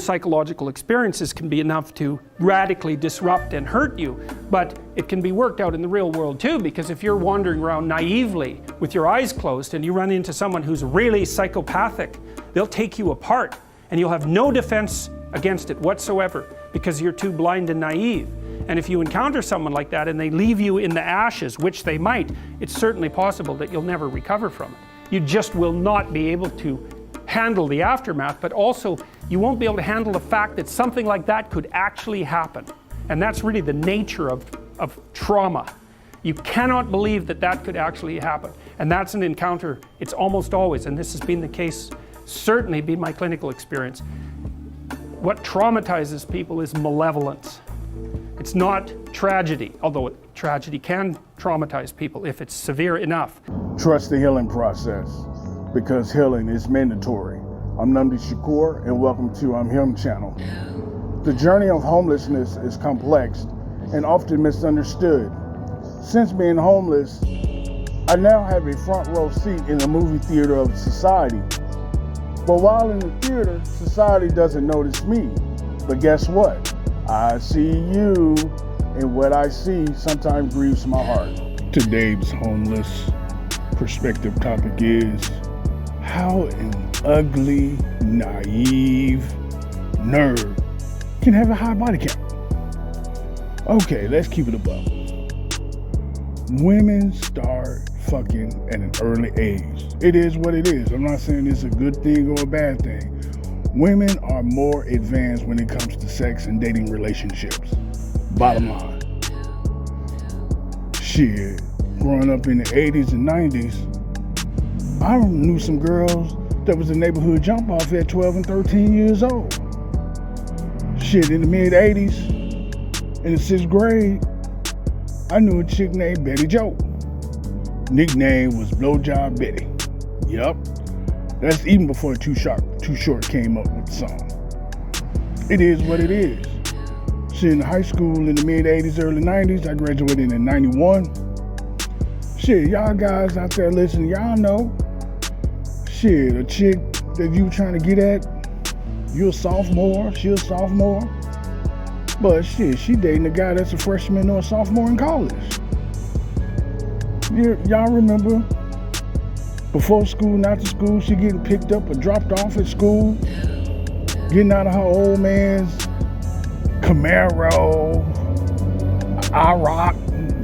psychological experiences can be enough to radically disrupt and hurt you, but it can be worked out in the real world too, because if you're wandering around naively with your eyes closed and you run into someone who's really psychopathic, they'll take you apart and you'll have no defense against it whatsoever because you're too blind and naive. And if you encounter someone like that and they leave you in the ashes, which they might, it's certainly possible that you'll never recover from it. You just will not be able to handle the aftermath, but also you won't be able to handle the fact that something like that could actually happen. And that's really the nature of trauma. You cannot believe that that could actually happen. And that's an encounter, it's almost always, and this has been the case, certainly been my clinical experience. What traumatizes people is malevolence. It's not tragedy, although tragedy can traumatize people if it's severe enough. Trust the healing process, because healing is mandatory. I'm Namdi Shakur, and welcome to I'm Him channel. The journey of homelessness is complex and often misunderstood. Since being homeless, I now have a front row seat in the movie theater of society. But while in the theater, society doesn't notice me. But guess what? I see you, and what I see sometimes grieves my heart. Today's homeless perspective topic is how an ugly, naive nerd can have a high body count. Okay, let's keep it above. Women start fucking at an early age. It is what it is. I'm not saying it's a good thing or a bad thing. Women are more advanced when it comes to sex and dating relationships. Bottom line. Shit, growing up in the 80s and 90s, I knew some girls that was a neighborhood jump off at 12 and 13 years old. Shit, in the mid 80s, in the 6th grade, I knew a chick named Betty Joe. Nickname was Blowjob Betty. Yup. That's even before Too Short came up with the song. It is what it is. Shit, in high school in the mid 80s, early 90s, I graduated in 91. Shit, y'all guys out there listening, y'all know. Shit, a chick that you trying to get at, you're a sophomore, she a sophomore. But shit, she dating a guy that's a freshman or a sophomore in college. Y'all remember? Before school and after school, she getting picked up or dropped off at school, getting out of her old man's Camaro, IROC,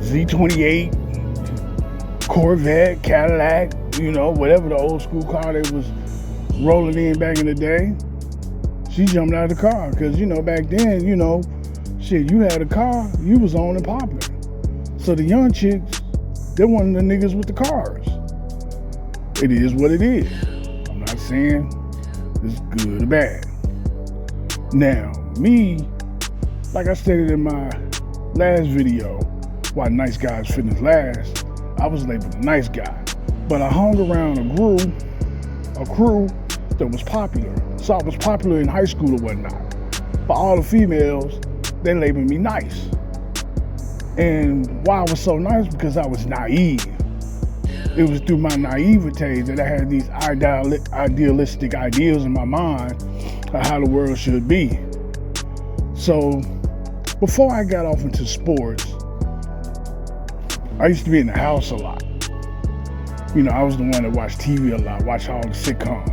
Z28, Corvette, Cadillac, you know, whatever the old school car that was rolling in back in the day. She jumped out of the car because, you know, back then, you know, shit, you had a car, you was on and popping. So the young chicks, they wanted the niggas with the cars. It is what it is. I'm not saying it's good or bad. Now, me, like I stated in my last video, why nice guys fitness last, I was labeled a nice guy. But I hung around a crew that was popular. So I was popular in high school or whatnot. But all the females, they labeled me nice. And why I was so nice? Because I was naive. It was through my naivete that I had these idealistic ideals in my mind of how the world should be. So before I got off into sports, I used to be in the house a lot. You know, I was the one that watched TV a lot, watched all the sitcoms.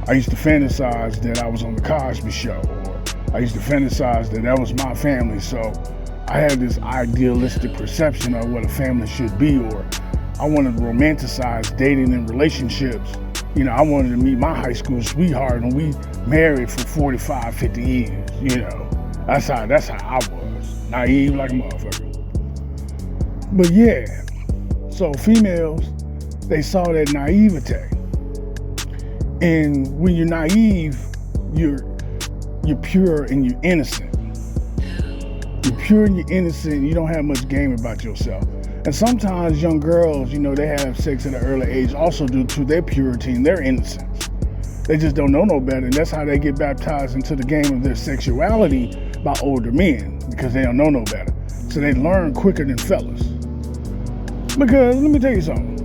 I used to fantasize that I was on the Cosby Show, or I used to fantasize that was my family. So I had this idealistic perception of what a family should be, or I wanted to romanticize dating and relationships. You know, I wanted to meet my high school sweetheart and we married for 45, 50 years, you know. That's how I was, naive like a motherfucker. But yeah, so females, they saw that naivete. And when you're naive, you're pure and you're innocent. You're pure and you're innocent, you don't have much game about yourself. And sometimes young girls, you know, they have sex at an early age also due to their purity and their innocence. They just don't know no better, and that's how they get baptized into the game of their sexuality by older men, because they don't know no better. So they learn quicker than fellas. Because let me tell you something.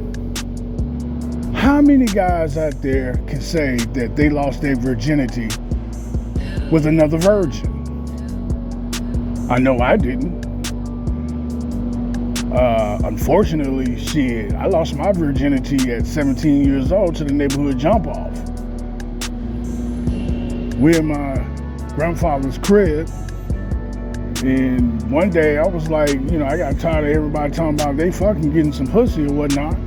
How many guys out there can say that they lost their virginity with another virgin. I know I didn't. Unfortunately, shit, I lost my virginity at 17 years old to the neighborhood jump off. We're in my grandfather's crib, and one day I was like, I got tired of everybody talking about they fucking getting some pussy or whatnot.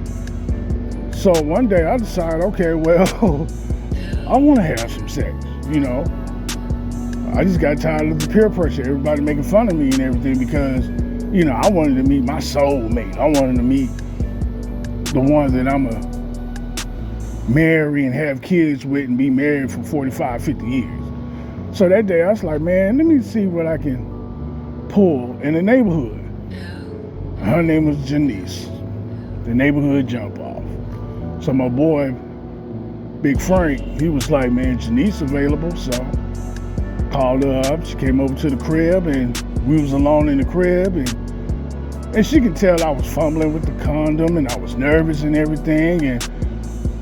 So one day I decided, okay, well, I want to have some sex, I just got tired of the peer pressure, everybody making fun of me and everything, because I wanted to meet my soulmate. I wanted to meet the one that I'm going to marry and have kids with and be married for 45, 50 years. So that day I was like, man, let me see what I can pull in the neighborhood. Her name was Genx, the neighborhood jump off. So my boy, Big Frank, he was like, man, Genx available. So called her up. She came over to the crib, and we was alone in the crib, and she could tell I was fumbling with the condom, and I was nervous and everything. And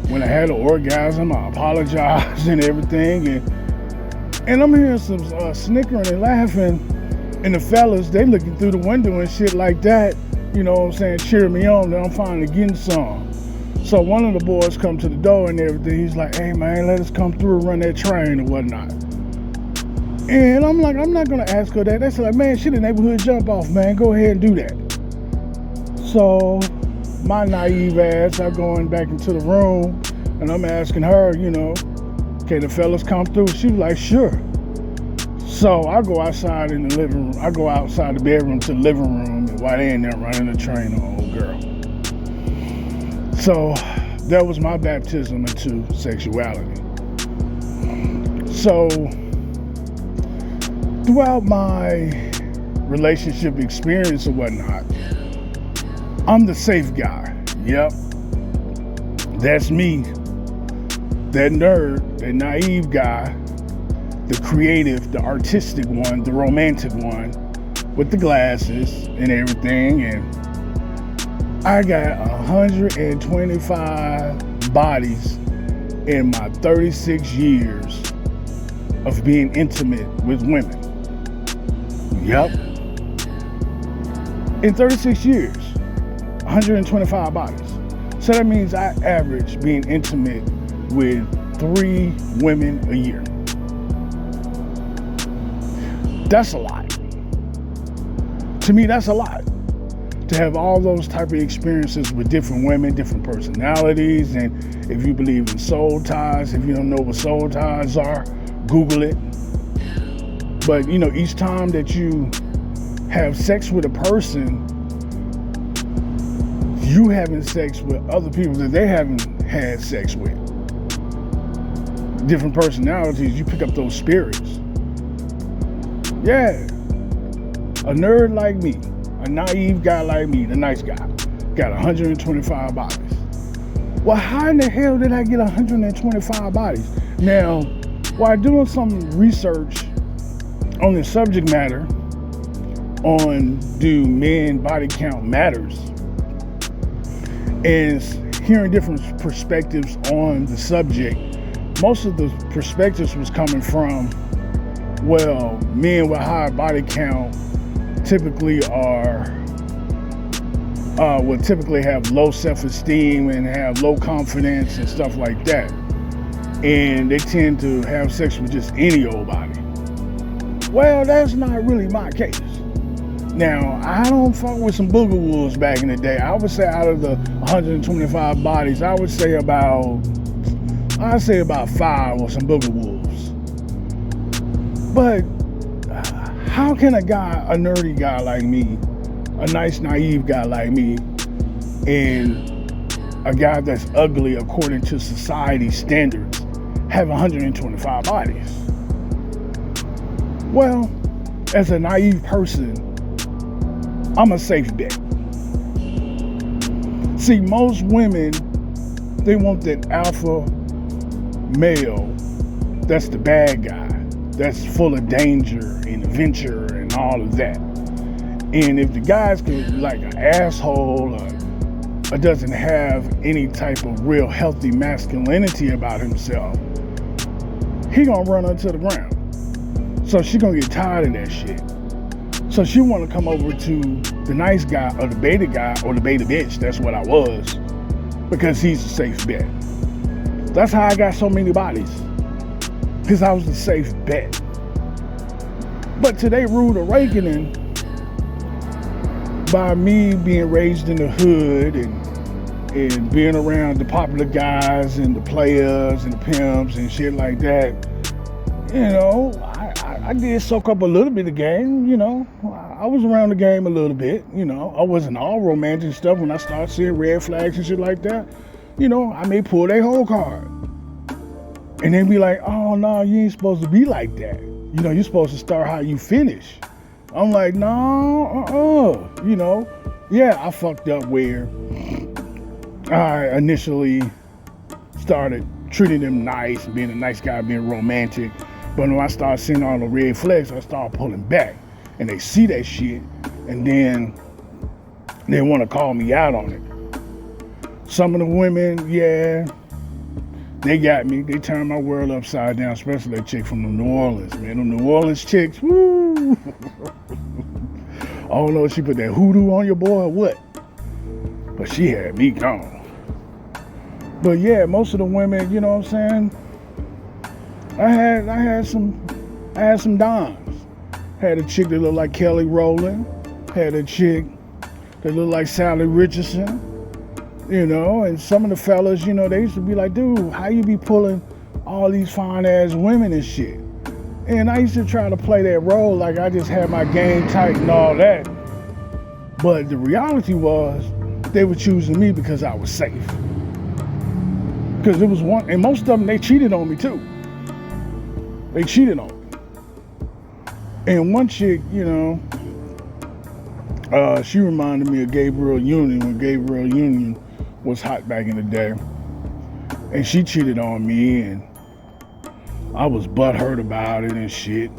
when I had an orgasm, I apologized and everything. And I'm hearing some snickering and laughing, and the fellas, they looking through the window and shit like that, cheering me on that I'm finally getting some. So one of the boys come to the door and everything. He's like, hey man, let us come through and run that train or whatnot. And I'm like, I'm not gonna ask her that. That's like, man, she the neighborhood jump off, man. Go ahead and do that. So my naive ass, I'm going back into the room and I'm asking her, can the fellas come through? She was like, sure. So I go outside in the living room. I go outside the bedroom to the living room, and while they in there running the train on old girl. So that was my baptism into sexuality. So throughout my relationship experience or whatnot, I'm the safe guy. Yep. That's me. That nerd, that naive guy, the creative, the artistic one, the romantic one, with the glasses and everything. And I got 125 bodies in my 36 years of being intimate with women. Yep. In 36 years, 125 bodies. So that means I average being intimate with 3 women a year. That's a lot. To me, that's a lot. To have all those type of experiences with different women, different personalities, and if you believe in soul ties, if you don't know what soul ties are, Google it. But each time that you have sex with a person, you having sex with other people that they haven't had sex with. Different personalities, you pick up those spirits. Yeah. A nerd like me, a naive guy like me, the nice guy, got 125 bodies. Well, how in the hell did I get 125 bodies? Now, while doing some research on the subject matter on do men body count matters, and hearing different perspectives on the subject, most of the perspectives was coming from, well, men with high body count typically will typically have low self-esteem and have low confidence and stuff like that. And they tend to have sex with just any old body. Well, that's not really my case. Now, I don't fuck with some booger wolves back in the day. I would say out of the 125 bodies, I would say about 5 or some booger wolves. But how can a nerdy guy like me, a nice naive guy like me, and a guy that's ugly according to society standards have 125 bodies? Well, as a naive person, I'm a safe bet. See, most women, they want that alpha male that's the bad guy, that's full of danger and adventure and all of that. And if the guy's like an asshole or doesn't have any type of real healthy masculinity about himself, he gonna run her to the ground. So she gonna get tired of that shit. So she wanna come over to the nice guy or the beta guy or the beta bitch, that's what I was, because he's a safe bet. That's how I got so many bodies, because I was a safe bet. But today rude awakening, by me being raised in the hood and being around the popular guys and the players and the pimps and shit like that, you know, I did soak up a little bit of game, you know. I was around the game a little bit, you know. I wasn't all romantic stuff. When I started seeing red flags and shit like that, you know, I may pull their whole card. And they be like, oh, no, you ain't supposed to be like that. You know, you're supposed to start how you finish. I'm like, no, you know. Yeah, I fucked up where I initially started treating them nice, being a nice guy, being romantic. But when I started seeing all the red flags, I started pulling back. And they see that shit, and then they want to call me out on it. Some of the women, yeah, they got me. They turned my world upside down, especially that chick from New Orleans, man. Them New Orleans chicks, woo! I don't know if she put that hoodoo on your boy or what, but she had me gone. But yeah, most of the women, you know what I'm saying? I had some dimes. Had a chick that looked like Kelly Rowland. Had a chick that looked like Sally Richardson. You know, and some of the fellas, you know, they used to be like, dude, how you be pulling all these fine ass women and shit? And I used to try to play that role like I just had my game tight and all that. But the reality was they were choosing me because I was safe. Because it was one, and most of them, they cheated on me too. They cheated on me. And one chick, you know, she reminded me of Gabrielle Union when Gabrielle Union was hot back in the day. And she cheated on me, and I was butthurt about it and shit.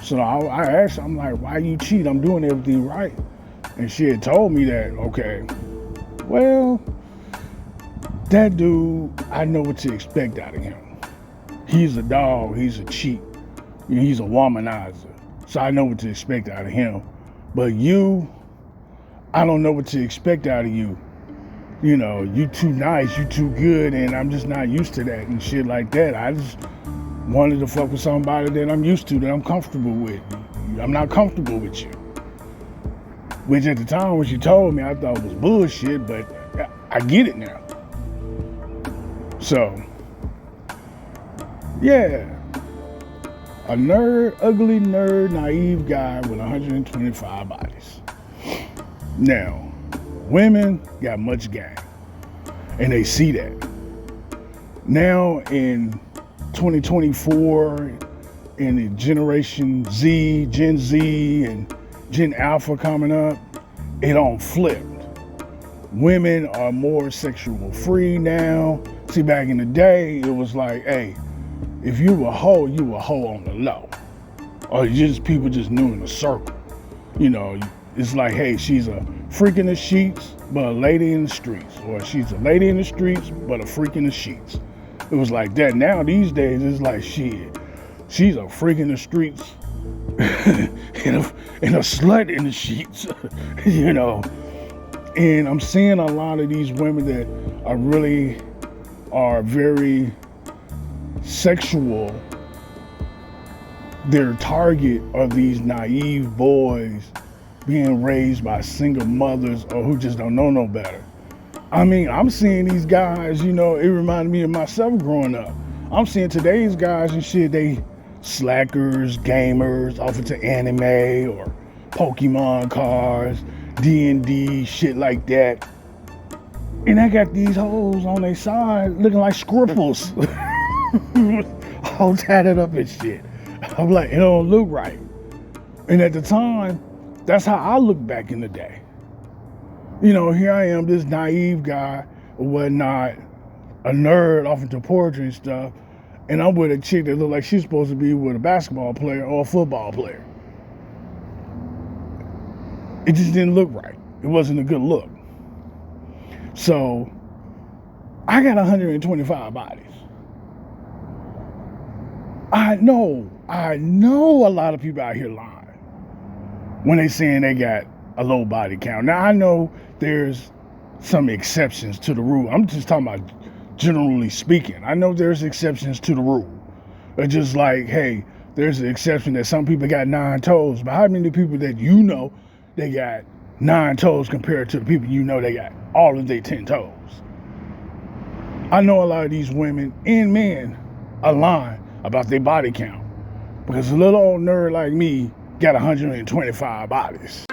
So I asked her, I'm like, why you cheat? I'm doing everything right. And she had told me that, okay, well, that dude, I know what to expect out of him. He's a dog, he's a cheat, you know, he's a womanizer. So I know what to expect out of him. But you, I don't know what to expect out of you. You know, you too nice, you too good, and I'm just not used to that and shit like that. I just wanted to fuck with somebody that I'm used to, that I'm comfortable with. I'm not comfortable with you. Which at the time when she told me, I thought it was bullshit, but I get it now. So, yeah. A nerd, ugly nerd, naive guy with 125 bodies. Now, women got much game, and they see that. Now in 2024, in the Generation Z, Gen Z, and Gen Alpha coming up, it on flipped. Women are more sexual free now. See, back in the day, it was like, hey, if you were a hoe on the low. Or people just knew in a circle. You know, it's like, hey, she's a freak in the sheets, but a lady in the streets. Or she's a lady in the streets, but a freak in the sheets. It was like that. Now, these days, it's like, shit, she's a freak in the streets and a slut in the sheets, you know. And I'm seeing a lot of these women that are very sexual. Their target are these naive boys being raised by single mothers or who just don't know no better. I mean, I'm seeing these guys, you know, it reminded me of myself growing up. I'm seeing today's guys and shit, they slackers, gamers, off into anime or Pokemon cards, D&D, shit like that. And I got these hoes on their side looking like scripples. All tatted up and shit. I'm like, it don't look right. And at the time, that's how I looked back in the day. You know, here I am, this naive guy or whatnot, a nerd off into poetry and stuff, and I'm with a chick that looked like she's supposed to be with a basketball player or a football player. It just didn't look right. It wasn't a good look. So, I got 125 bodies. I know a lot of people out here lying when they saying they got a low body count. Now I know there's some exceptions to the rule. I'm just talking about generally speaking. I know there's exceptions to the rule. It's just like, hey, there's an exception that some people got 9 toes, but how many people that you know they got 9 toes compared to the people you know they got all of their 10 toes? I know a lot of these women and men are lying about their body count because a little old nerd like me got 125 bodies.